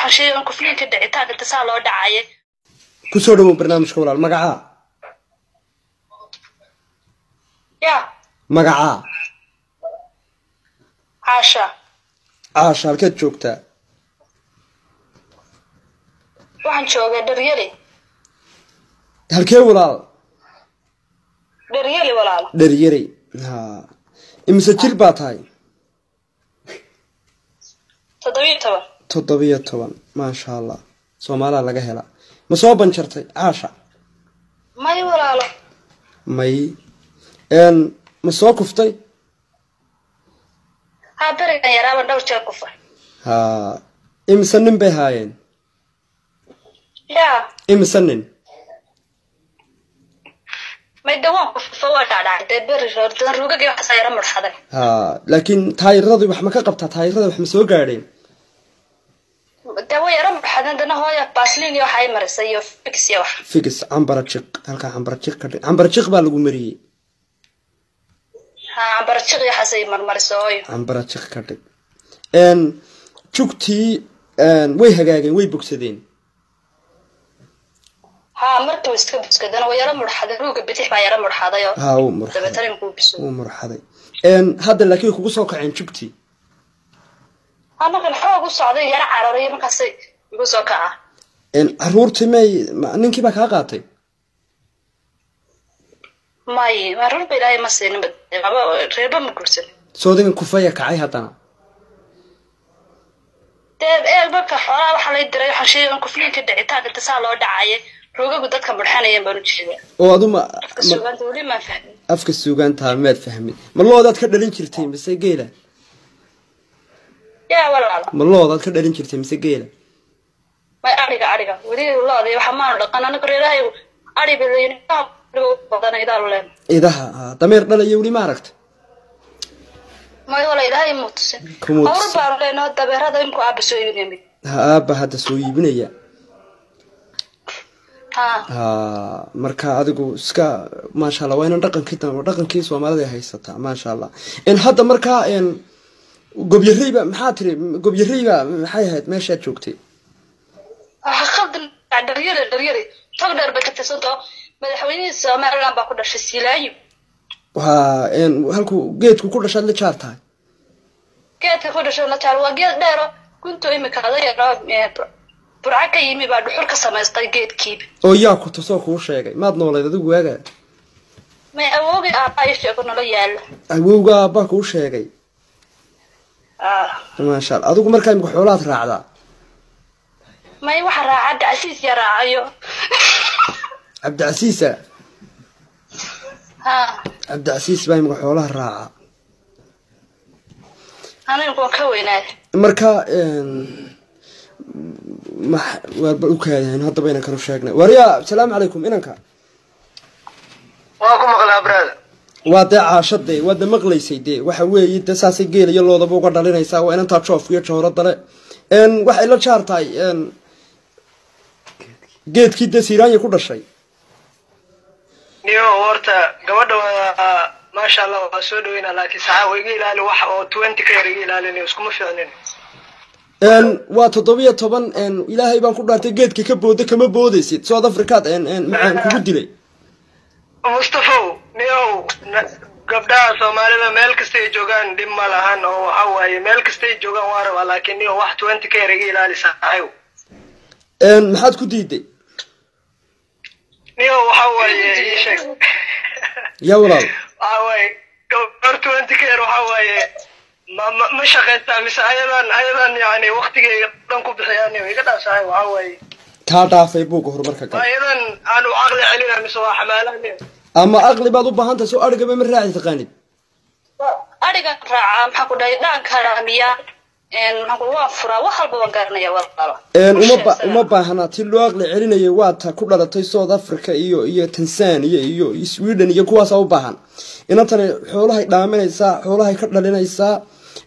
waxaan sheegay kufliinka dhicitaanka inta loo dhacay ku soo dhawo barnaamijka walaal magaca ya magaca Aasha halkeed joogtaa waxaan joogaa Daryeli halkee walaal Daryeli walaal Daryeli ha imisa jir baa tahay 17 ma sha Allah Soomaaliya laga hela ma soo banjartay Aasha may walaalo may ma soo kuftay ha bariga yaraaba dhowr jeer kufay ha imisa nin bay haayeen ya imisa nin may dawaan kufay waa dhacday bari roortan ruugaga wax sayra marxaday ha laakiin taayiradu wax ma ka qabtaa taayirada wax ma soo gaadheen dawa yara marxadan dana hooya baslin iyo waxay marisay iyo fix ambarajiq halka ambarajiq ka dhig ambarajiq baa lagu mariyay ha ambarajiq iyo xasay marmarisooyo ambarajiq ka dhig jugtii way hagaageen way bogsadeen ha markii uu iska buskadana way yara marxaday ruuga bidix baa yara marxaday oo ha uu marxaday dabatarin ku biso uu marxaday hadda laakiin kugu soo kaceen jugtii أنا كان حاجة صعدة يا عرارية ما كسي يقول سكعة. عرورتي نينكي بك هاقاتي. ماي ما رور بلاي مسين بد ما ريبا مكرسن. سودين كوفية كعي هتنا. تاب بك حرام وحلا يدري حشي من كوفين كده عتاق اتصال أو دعاية روجا قدرت كم برحانة ينبرو تشيله. وهذا ما. أفك السوقان تقولي ما فهم. أفك السوقان تام فهمي. ما الله ذات كده لينشرتين بس يجيله. يا ولا ما الله ذات كده لينشرتين بس يجيله. ما أريكا ودي الله ذي وحمان لقنا أنا كريه هاي أري بلين بدنا يداروا لين. إذا تمر لا يولي ما عرفت. ما يقول إذا هاي موتس. أول بار لين هذا بهذا هذا يمكن أبى سوي بنيمي. أبى هذا سوي بنيا. marka adigu iska ma sha Allah wayna dhaqankiisa Soomaalida haysata ma sha Allah in hadda marka gobyariiba maxaa tiri gobyariiba maxay ahayd meesha joogtay khadin daryari tagdar bakatasanto madaxweynaha Soomaaliland baa ku dhashay Silaayo halku geedku ku dhashay la jaartahay geedka ku dhashay la jaar waa geed dheer kunto imika adayga burcaka yimi baa dhuxul ka samaystay geedkiib oo yaa ku tasoo ku sheegay maad nooleed adigu waaga ma awoogi aabay sheego nolo yaal awooga baa ku sheegay ma sha Allah adigu markaa imka xoolaad raacdaa may waxa raacada Asiis ya raacayo Abdiasiis Abdiasiis baa imka xoolaha raaca anigu ka weynaay marka ما وبكاين هذا بيننا كانوا شاقنا وريا السلام عليكم إنك واكم مغلا براد وادع شدي واد مغلي سيدي وحوي يتساسي جيل يلا ضبوا قدر لنا يساوي أنا تشوف يا شهر الضلع إن وح إلا شارتاي إن جيت كده سيران يكون الشيء نيو ورتا قبض ما شاء الله وسودوينا لكن ساعة ويجي لا لوح أو 20 كير يجي لا لنيوسكم في عنين وتضبية طبعا إلهي بان كل راتي جيت كبودة كم بوديسيت سود أفريقيا معان كودي لي مصطفى نيو قبضة سومالي ملك ستي جوجان دم مالهان أو حواي ملك ستي جوجان وارا ولكن نيو واحد 20 كير يجي لا لساعة محد كودي دي نيو حواي يشك يا ولاد حواي قبضة 20 كير وحواي ما شغلتها مش أيضا يعني وقتي دنكو بحياني ويقدر شاي وعوي كادا في بوك هرمرك أيضا أنا عقلي علينا مسوا حمالاني أما أغلب بعض بهانت سو أرجع من راعي تقاني أرجع راعي محكو دايدان كرامية إن محكو وافرة وحل بوقرنا يا والله وما بهنا تلو أغلي علينا يواتها كل هذا تيسود أفريقيا إيو تنسانيا إيو سويدن إيو كواس أو بهان إن ترى حولها دامنا يسا حولها يكرر لنا يسا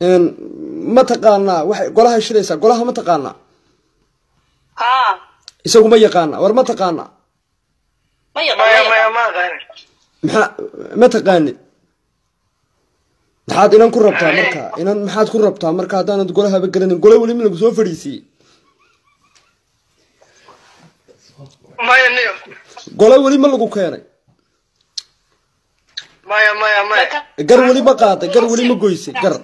ما تقالنا قولها يشريسا قولها ما تقالنا يسوق ما يقالنا ور ما تقالنا ما تقالني maxaad inaan ku rabtaa marka inaan maxaad ku rabtaa marka hadaan qolaha ba garanin qolay wali min lagu soo fariisii maya niyo gole weli ma lagu keenay maya gar weli ma qaaday gar weli ma goysay gar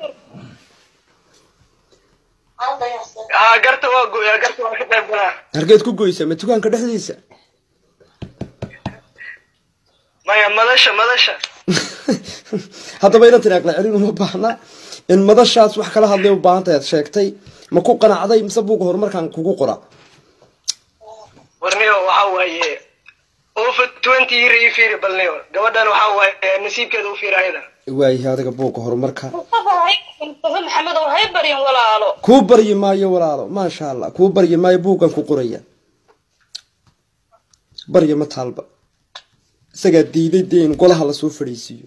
garta waa gooyaa garta waa ka qayb galaa hargeed ku goysa ma dukaanka dhexdiisa maya madasha haddaba inaan tiraaqla celin uma baahna in madashaas wax kala hadlay u baahan tahay sheegtay ma ku qanacday mise buuga horumarkan kugu qora warniyo waxa waaye over 20 year iyo fiir balniyo gabadhan waxa waaye nasiibkeeda u fiirayda waayahay adiga buuga horumarka maxamed oo hay baryan walaalo kuu baryi maayo walaalo maasha allah kuu baryi maayo buugan ku qoraya barya ma taalba isagaa diiday dee in golaha lasoo fadhiisiiyo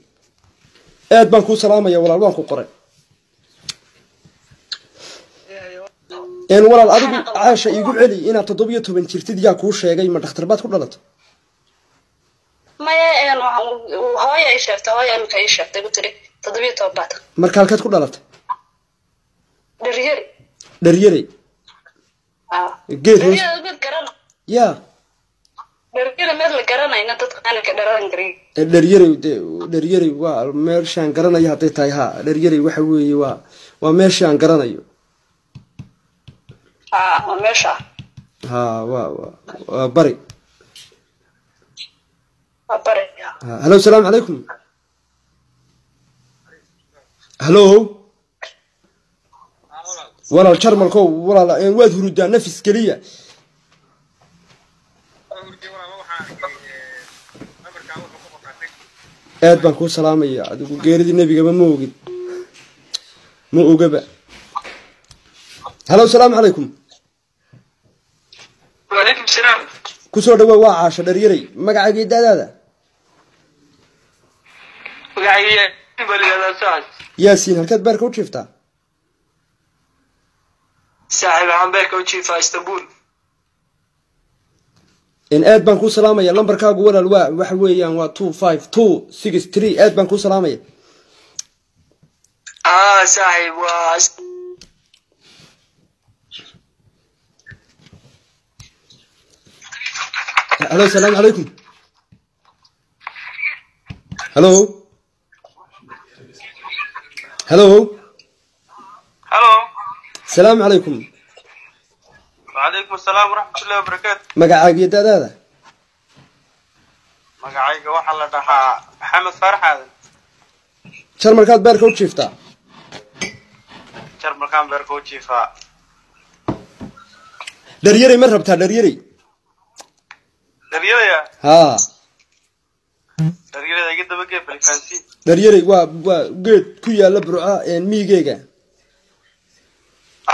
aad baan kuu salaamaya walaal waan ku qoray walaal adigu caasha igu celi inaad 17 jirtid yaa kuu sheegay ma dhakhtar baad ku dhalatay maya hooyo ay sheegtay hooyo ay ka sheegtay ku tiri 17 baad marka halkaad ku dhalatay dharyari geed garana ya dharyari meel la garanayna dadka aan ka dharan garin dharyari waa meeshaan garanayo hadday tahay ha dharyari waxa weeye waa meeshaan garanayo meesha waa bari bari hello السلام عليكم hello walaal jarmalko walaal waad hurudaa nafis kaliya aad baan ku salaamaya adigu geeridii nabiga ma oogid ma ogaba hello السلام عليكم وعليكم السلام kusoo dhawaad waa caasha dharyarey magacaaga daadaada yaasiin halkaad beerka u jiiftaa saaxiib aan beerka u jiifaa Istanbul in aad baan ku salaamaya lambarkaagu walaal waxa weeyaan waa 25263 aad baan ku salaamaya saaxiib waa hello السلام عليكم hello السلام عليكم وعليكم السلام ورحمة الله وبركاته magacaaga daadaada magacayga waxa la dhahaa Maxamed Farax Aadan jarmalkaad beerka u jiiftaa jarmalkaan beerka u jiifaa dharyarey ma rabtaa dharyarey ها dharyarey iga daba geeb balkaansiin dharyarey waa geed ku yaala burca miigeyga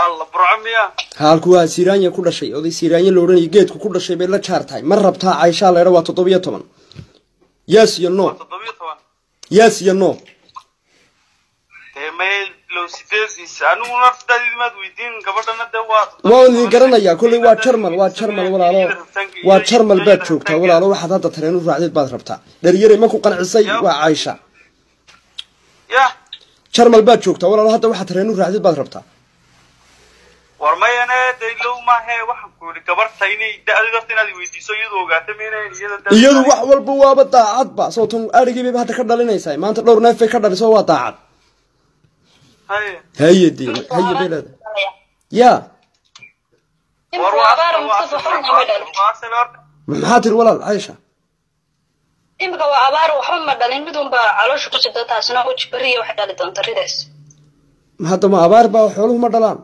alla burca miya halku waa Siraanya ku dhashay oday Siraanya la oranay geedku ku dhashay bay la jaartay ma rabtaa Aisha leeyahay waa 17 yes iyo no 17 yes iyo no meel loo sideedis anu naftaadii maad weydiin gabadhana de waa idin garanaya kulli waa Jarmal walaalo waa Jarmal baad joogtaa walaalo waxaad hadda tareen u raacdeed baad rabtaa dharyarey ma ku qancisay waa Aisha ya Jarmal baad joogtaa walaalo hadda waxaad tareen u raacdeed baad rabtaa warmayana de low ma he waxa ku yiri gabartayni daadiga inaad weydiiso iyadoo ogaata meena iyadu wax walba waaba daacad ba soo tan arigii bay hadda ka dhalinaysaa maanta dhowr neef ay ka dhaliso waa daacad هي دي هي بلاد يا محاتر ولا عايشة إمك وعبار وحمد دلين بدون بعلاش كل شدة تاسنا وجبرية واحدة لتنتريدس هذا ما عبار با حوله ما دلان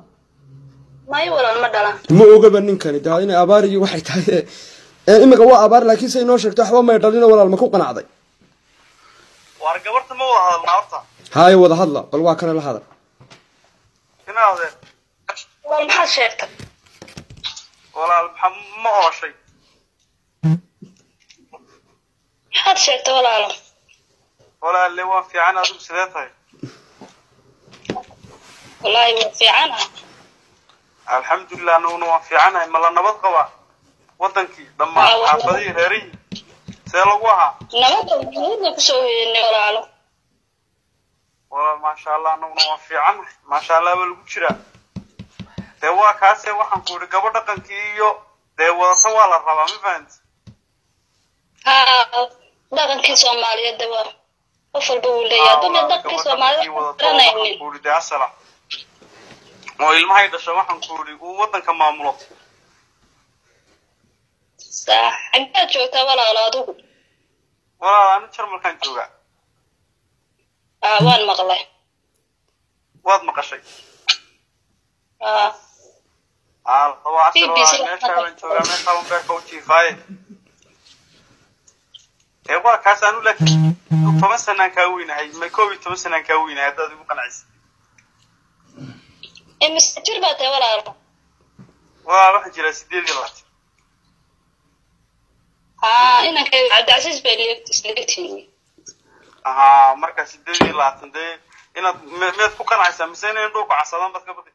ما يورا ما دلان ما أوجب إن كان ده هنا عبار واحد هاي إمك هو عبار لكن سينوشك تحوى ما يدلين ولا المكوك نعضي وارجبرت ما هو هذا النهارده هاي وضح الله بل واكن هذا هنا هذا والله ما حد شايفته ولا ما هو شيء حد شايفته ولا اللي هو في عنا ذو سداتها والله في عنها الحمد لله انه في عنها ما لنا بدقوا ودنكي لما حافظي هري سيلوها نبض كسوي ولا والله ما شاء الله انه في عنها ما شاء الله بالku jira dewa kaase waxaan ku gabadha dhaqankiiyo deewada sawala raba ma fahanti ها dhaqankii Soomaaliyeed waa qof walba uu leeyahay dad dhaqankii Soomaaliyeed garanaynin kuuri asala oo ilmahay dhashay waxaan kuuri uu wadanka maamulo صح أنت جوتا ولا أولادك أنا شرمكان جوجا وين مغلى واد مقشي هو عشرة ماشي جوجا ماشي قوم بكوتشي فاي إيوه كاسانو لك فمسنا كاوين هاي ما كوي تمسنا كاوين هذا ذي مقنعس مستجر بات ولا أربعة واحد جلس يدير جلات إنك عبد العزيز بيلي سلكتني marka 8 inaad meed ku qanacsan miseen in dhulku casadan bad ka badi